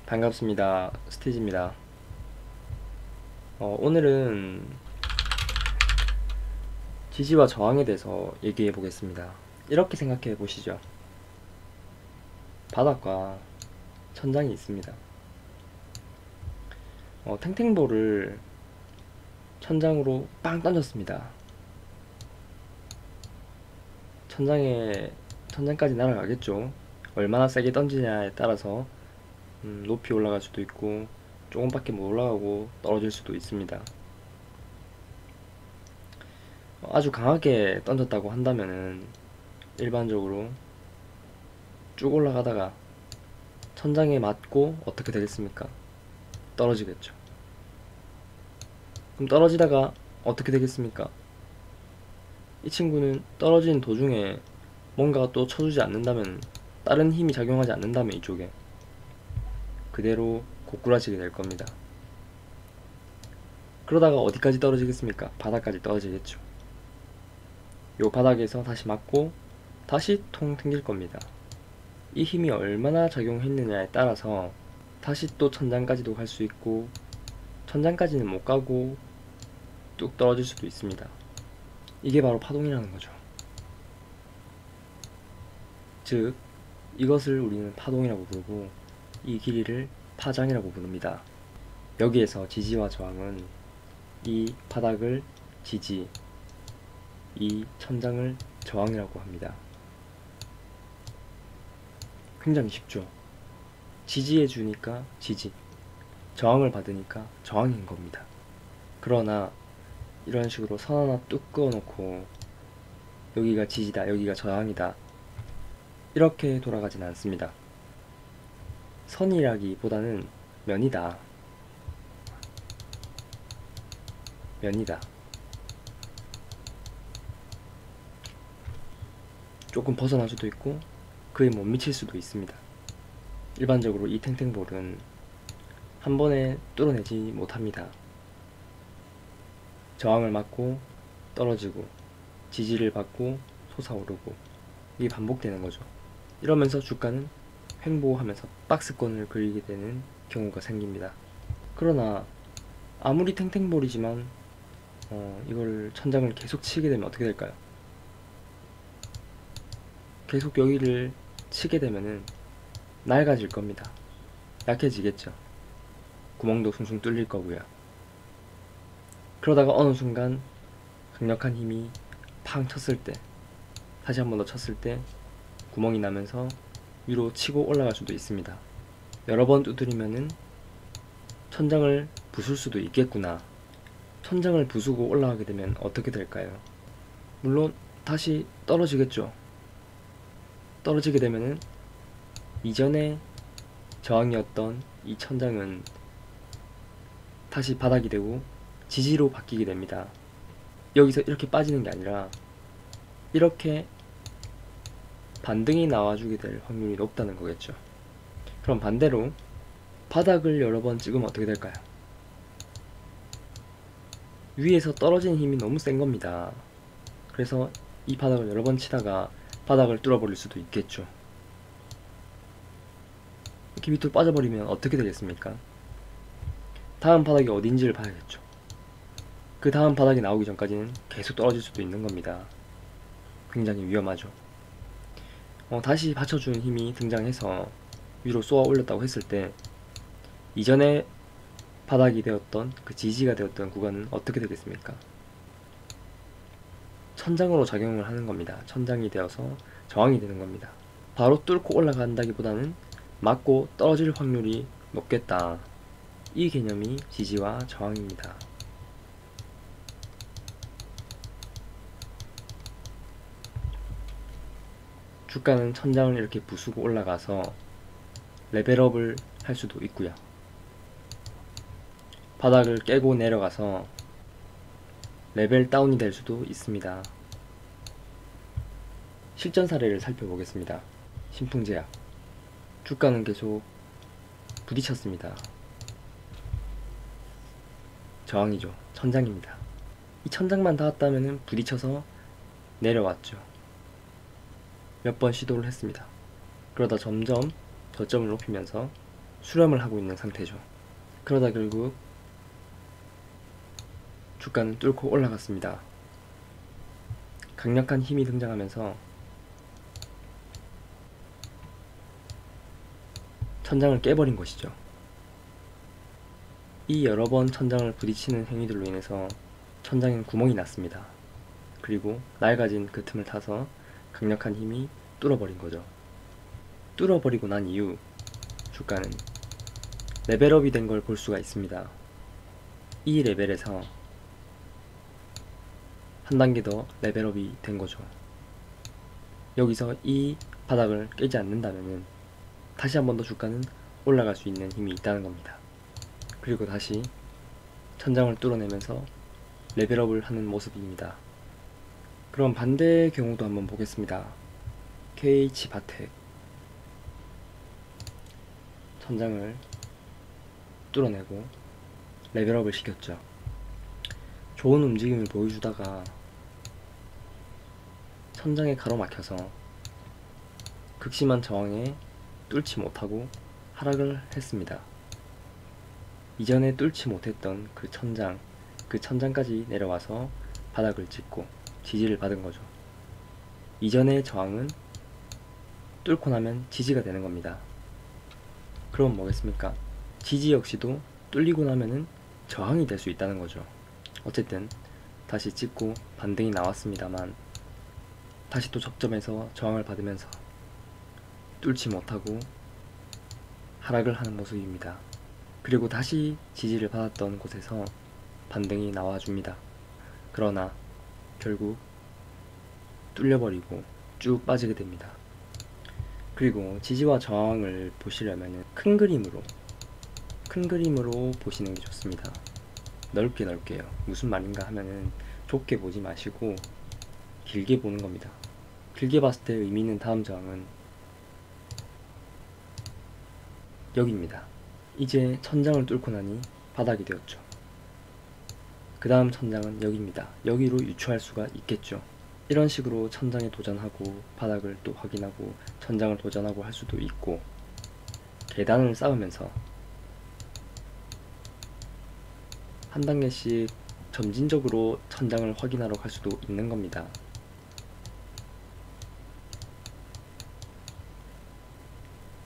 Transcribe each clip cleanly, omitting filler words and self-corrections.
반갑습니다. 스티지입니다. 오늘은 지지와 저항에 대해서 얘기해 보겠습니다. 이렇게 생각해 보시죠. 바닥과 천장이 있습니다. 탱탱볼을 천장으로 빵 던졌습니다. 천장까지 날아가겠죠. 얼마나 세게 던지냐에 따라서 높이 올라갈 수도 있고 조금밖에 못 올라가고 떨어질 수도 있습니다. 아주 강하게 던졌다고 한다면은 일반적으로 쭉 올라가다가 천장에 맞고 어떻게 되겠습니까? 떨어지겠죠. 그럼 떨어지다가 어떻게 되겠습니까? 이 친구는 떨어지는 도중에 뭔가가 또 쳐주지 않는다면, 다른 힘이 작용하지 않는다면 이쪽에 그대로 고꾸라지게 될 겁니다. 그러다가 어디까지 떨어지겠습니까? 바닥까지 떨어지겠죠. 요 바닥에서 다시 맞고 다시 통 튕길 겁니다. 이 힘이 얼마나 작용했느냐에 따라서 다시 또 천장까지도 갈 수 있고 천장까지는 못 가고 뚝 떨어질 수도 있습니다. 이게 바로 파동이라는 거죠. 즉, 이것을 우리는 파동이라고 부르고 이 길이를 파장이라고 부릅니다. 여기에서 지지와 저항은 이 바닥을 지지, 이 천장을 저항이라고 합니다. 굉장히 쉽죠. 지지해 주니까 지지, 저항을 받으니까 저항인 겁니다. 그러나 이런 식으로 선 하나 뚝 그어 놓고 여기가 지지다, 여기가 저항이다, 이렇게 돌아가진 않습니다. 선이라기보다는 면이다. 조금 벗어날 수도 있고 그에 못 미칠 수도 있습니다. 일반적으로 이 탱탱볼은 한 번에 뚫어내지 못합니다. 저항을 맞고 떨어지고 지지를 받고 솟아오르고, 이게 반복되는 거죠. 이러면서 주가는 횡보하면서 박스권을 그리게 되는 경우가 생깁니다. 그러나 아무리 탱탱볼이지만 이걸 천장을 계속 치게 되면 어떻게 될까요? 계속 여기를 치게 되면은 낡아질 겁니다. 약해지겠죠. 구멍도 숭숭 뚫릴 거고요. 그러다가 어느 순간 강력한 힘이 팡 쳤을 때, 다시 한 번 더 쳤을 때 구멍이 나면서 위로 치고 올라갈 수도 있습니다. 여러 번 두드리면은 천장을 부술 수도 있겠구나. 천장을 부수고 올라가게 되면 어떻게 될까요? 물론 다시 떨어지겠죠. 떨어지게 되면은 이전에 저항이었던 이 천장은 다시 바닥이 되고 지지로 바뀌게 됩니다. 여기서 이렇게 빠지는 게 아니라 이렇게 반등이 나와주게 될 확률이 높다는 거겠죠. 그럼 반대로 바닥을 여러 번 찍으면 어떻게 될까요? 위에서 떨어지는 힘이 너무 센 겁니다. 그래서 이 바닥을 여러 번 치다가 바닥을 뚫어버릴 수도 있겠죠. 이렇게 밑으로 빠져버리면 어떻게 되겠습니까? 다음 바닥이 어딘지를 봐야겠죠. 그 다음 바닥이 나오기 전까지는 계속 떨어질 수도 있는 겁니다. 굉장히 위험하죠. 다시 받쳐주는 힘이 등장해서 위로 쏘아 올렸다고 했을 때 이전에 바닥이 되었던, 그 지지가 되었던 구간은 어떻게 되겠습니까? 천장으로 작용을 하는 겁니다. 천장이 되어서 저항이 되는 겁니다. 바로 뚫고 올라간다기보다는 맞고 떨어질 확률이 높겠다. 이 개념이 지지와 저항입니다. 주가는 천장을 이렇게 부수고 올라가서 레벨업을 할 수도 있고요. 바닥을 깨고 내려가서 레벨 다운이 될 수도 있습니다. 실전 사례를 살펴보겠습니다. 신풍제약. 주가는 계속 부딪혔습니다. 저항이죠. 천장입니다. 이 천장만 닿았다면 부딪혀서 내려왔죠. 몇 번 시도를 했습니다. 그러다 점점 저점을 높이면서 수렴을 하고 있는 상태죠. 그러다 결국 주가는 뚫고 올라갔습니다. 강력한 힘이 등장하면서 천장을 깨버린 것이죠. 이 여러 번 천장을 부딪히는 행위들로 인해서 천장엔 구멍이 났습니다. 그리고 낡아진 그 틈을 타서 강력한 힘이 뚫어버린 거죠. 뚫어버리고 난 이후 주가는 레벨업이 된 걸 볼 수가 있습니다. 이 레벨에서 한 단계 더 레벨업이 된 거죠. 여기서 이 바닥을 깨지 않는다면 다시 한 번 더 주가는 올라갈 수 있는 힘이 있다는 겁니다. 그리고 다시 천장을 뚫어내면서 레벨업을 하는 모습입니다. 그럼 반대의 경우도 한번 보겠습니다. KH바텍 천장을 뚫어내고 레벨업을 시켰죠. 좋은 움직임을 보여주다가 천장에 가로막혀서 극심한 저항에 뚫지 못하고 하락을 했습니다. 이전에 뚫지 못했던 그 천장까지 내려와서 바닥을 찍고 지지를 받은 거죠. 이전의 저항은 뚫고 나면 지지가 되는 겁니다. 그럼 뭐겠습니까? 지지 역시도 뚫리고 나면은 저항이 될 수 있다는 거죠. 어쨌든 다시 찍고 반등이 나왔습니다만 다시 또 접점에서 저항을 받으면서 뚫지 못하고 하락을 하는 모습입니다. 그리고 다시 지지를 받았던 곳에서 반등이 나와줍니다. 그러나 결국 뚫려버리고 쭉 빠지게 됩니다. 그리고 지지와 저항을 보시려면 큰 그림으로 보시는 게 좋습니다. 넓게요. 무슨 말인가 하면은 좁게 보지 마시고 길게 보는 겁니다. 길게 봤을 때 의미 있는 다음 저항은 여기입니다. 이제 천장을 뚫고 나니 바닥이 되었죠. 그 다음 천장은 여기입니다. 여기로 유추할 수가 있겠죠. 이런 식으로 천장에 도전하고 바닥을 또 확인하고 천장을 도전하고 할 수도 있고, 계단을 쌓으면서 한 단계씩 점진적으로 천장을 확인하러 갈 수도 있는 겁니다.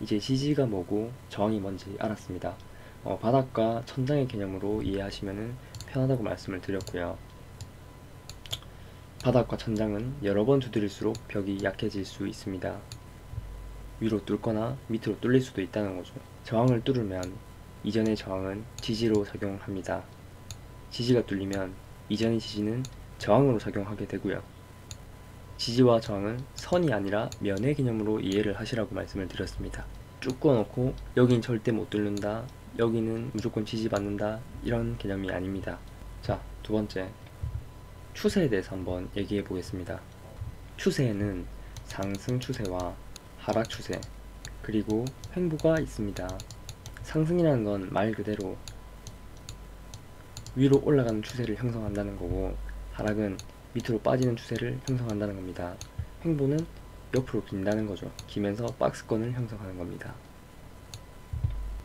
이제 지지가 뭐고 저항이 뭔지 알았습니다. 바닥과 천장의 개념으로 이해하시면 편하다고 말씀을 드렸고요. 바닥과 천장은 여러 번 두드릴수록 벽이 약해질 수 있습니다. 위로 뚫거나 밑으로 뚫릴 수도 있다는 거죠. 저항을 뚫으면 이전의 저항은 지지로 작용합니다. 지지가 뚫리면 이전의 지지는 저항으로 작용하게 되고요. 지지와 저항은 선이 아니라 면의 개념으로 이해를 하시라고 말씀을 드렸습니다. 쭉 꺼놓고 여긴 절대 못 뚫는다, 여기는 무조건 지지받는다, 이런 개념이 아닙니다. 자, 두 번째, 추세에 대해서 한번 얘기해 보겠습니다. 추세에는 상승 추세와 하락 추세, 그리고 횡보가 있습니다. 상승이라는 건 말 그대로 위로 올라가는 추세를 형성한다는 거고, 하락은 밑으로 빠지는 추세를 형성한다는 겁니다. 횡보는 옆으로 긴다는 거죠. 기면서 박스권을 형성하는 겁니다.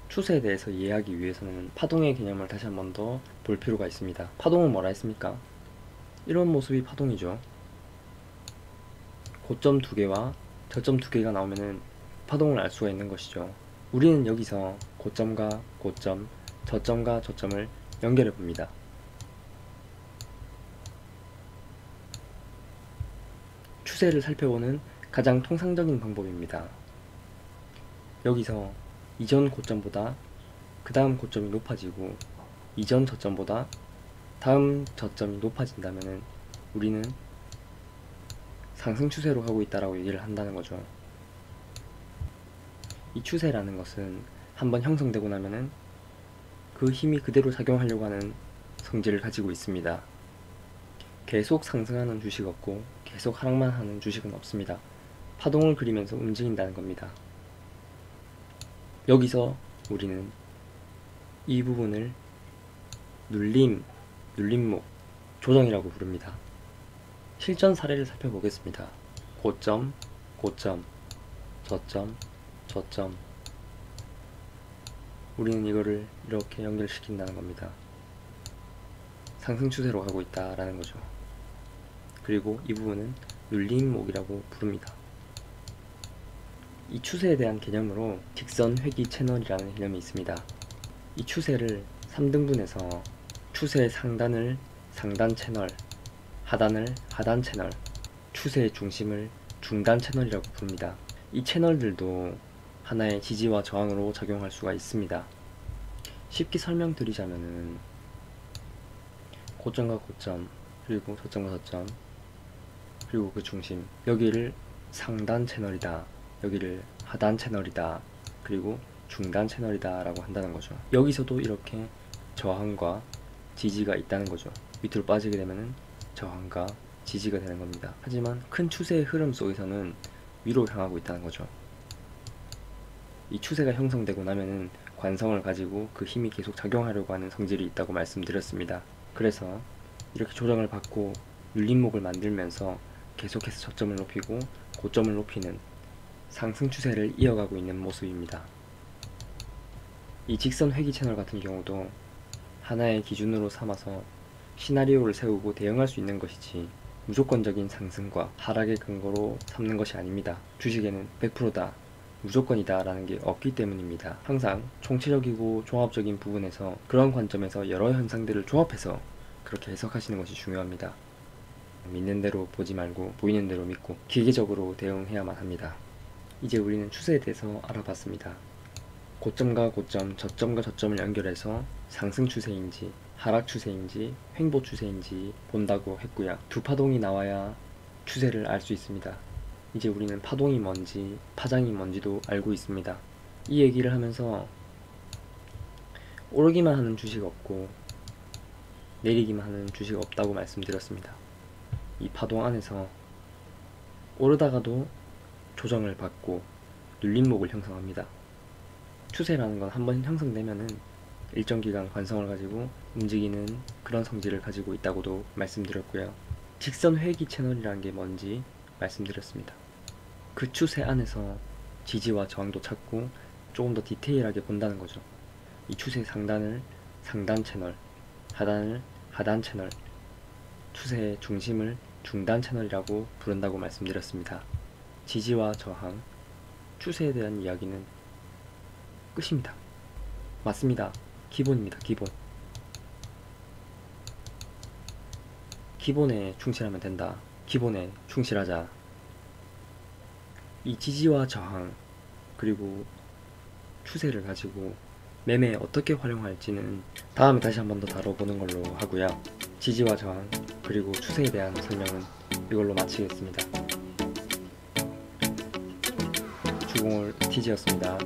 추세에 대해서 이해하기 위해서는 파동의 개념을 다시 한 번 더 볼 필요가 있습니다. 파동은 뭐라 했습니까? 이런 모습이 파동이죠. 고점 두 개와 저점 두 개가 나오면은 파동을 알 수가 있는 것이죠. 우리는 여기서 고점과 고점, 저점과 저점을 연결해 봅니다. 추세를 살펴보는 가장 통상적인 방법입니다. 여기서 이전 고점보다 그 다음 고점이 높아지고 이전 저점보다 다음 저점이 높아진다면 우리는 상승 추세로 가고 있다라고 얘기를 한다는 거죠. 이 추세라는 것은 한번 형성되고 나면은 그 힘이 그대로 작용하려고 하는 성질을 가지고 있습니다. 계속 상승하는 주식 없고 계속 하락만 하는 주식은 없습니다. 파동을 그리면서 움직인다는 겁니다. 여기서 우리는 이 부분을 눌림목, 조정이라고 부릅니다. 실전 사례를 살펴보겠습니다. 고점, 고점, 저점, 저점, 우리는 이거를 이렇게 연결시킨다는 겁니다. 상승 추세로 가고 있다라는 거죠. 그리고 이 부분은 눌림목이라고 부릅니다. 이 추세에 대한 개념으로 직선 회귀 채널이라는 개념이 있습니다. 이 추세를 3등분해서 추세의 상단을 상단 채널, 하단을 하단 채널, 추세의 중심을 중단 채널이라고 부릅니다. 이 채널들도 하나의 지지와 저항으로 작용할 수가 있습니다. 쉽게 설명드리자면은 고점과 고점, 그리고 저점과 저점, 그리고 그 중심, 여기를 상단 채널이다, 여기를 하단 채널이다, 그리고 중단 채널이다 라고 한다는 거죠. 여기서도 이렇게 저항과 지지가 있다는 거죠. 밑으로 빠지게 되면은 저항과 지지가 되는 겁니다. 하지만 큰 추세의 흐름 속에서는 위로 향하고 있다는 거죠. 이 추세가 형성되고 나면은 관성을 가지고 그 힘이 계속 작용하려고 하는 성질이 있다고 말씀드렸습니다. 그래서 이렇게 조정을 받고 눌림목을 만들면서 계속해서 저점을 높이고 고점을 높이는 상승 추세를 이어가고 있는 모습입니다. 이 직선 회귀 채널 같은 경우도 하나의 기준으로 삼아서 시나리오를 세우고 대응할 수 있는 것이지 무조건적인 상승과 하락의 근거로 삼는 것이 아닙니다. 주식에는 100%다, 무조건이다 라는 게 없기 때문입니다. 항상 총체적이고 종합적인 부분에서 그런 관점에서 여러 현상들을 조합해서 그렇게 해석하시는 것이 중요합니다. 믿는 대로 보지 말고 보이는 대로 믿고 기계적으로 대응해야만 합니다. 이제 우리는 추세에 대해서 알아봤습니다. 고점과 고점, 저점과 저점을 연결해서 상승 추세인지 하락 추세인지 횡보 추세인지 본다고 했고요. 두 파동이 나와야 추세를 알 수 있습니다. 이제 우리는 파동이 뭔지 파장이 뭔지도 알고 있습니다. 이 얘기를 하면서 오르기만 하는 주식 없고 내리기만 하는 주식 없다고 말씀드렸습니다. 이 파동 안에서 오르다가도 조정을 받고 눌림목을 형성합니다. 추세라는 건 한번 형성되면은 일정 기간 관성을 가지고 움직이는 그런 성질을 가지고 있다고도 말씀드렸고요. 직선 회귀 채널이라는 게 뭔지 말씀드렸습니다. 그 추세 안에서 지지와 저항도 찾고 조금 더 디테일하게 본다는 거죠. 이 추세 상단을 상단 채널, 하단을 하단 채널, 추세의 중심을 중단 채널이라고 부른다고 말씀드렸습니다. 지지와 저항, 추세에 대한 이야기는 끝입니다. 맞습니다. 기본입니다. 기본. 기본에 충실하면 된다. 기본에 충실하자. 이 지지와 저항 그리고 추세를 가지고 매매에 어떻게 활용할지는 다음에 다시 한 번 더 다뤄보는 걸로 하고요. 지지와 저항 그리고 추세에 대한 설명은 이걸로 마치겠습니다. 주공을 TG였습니다.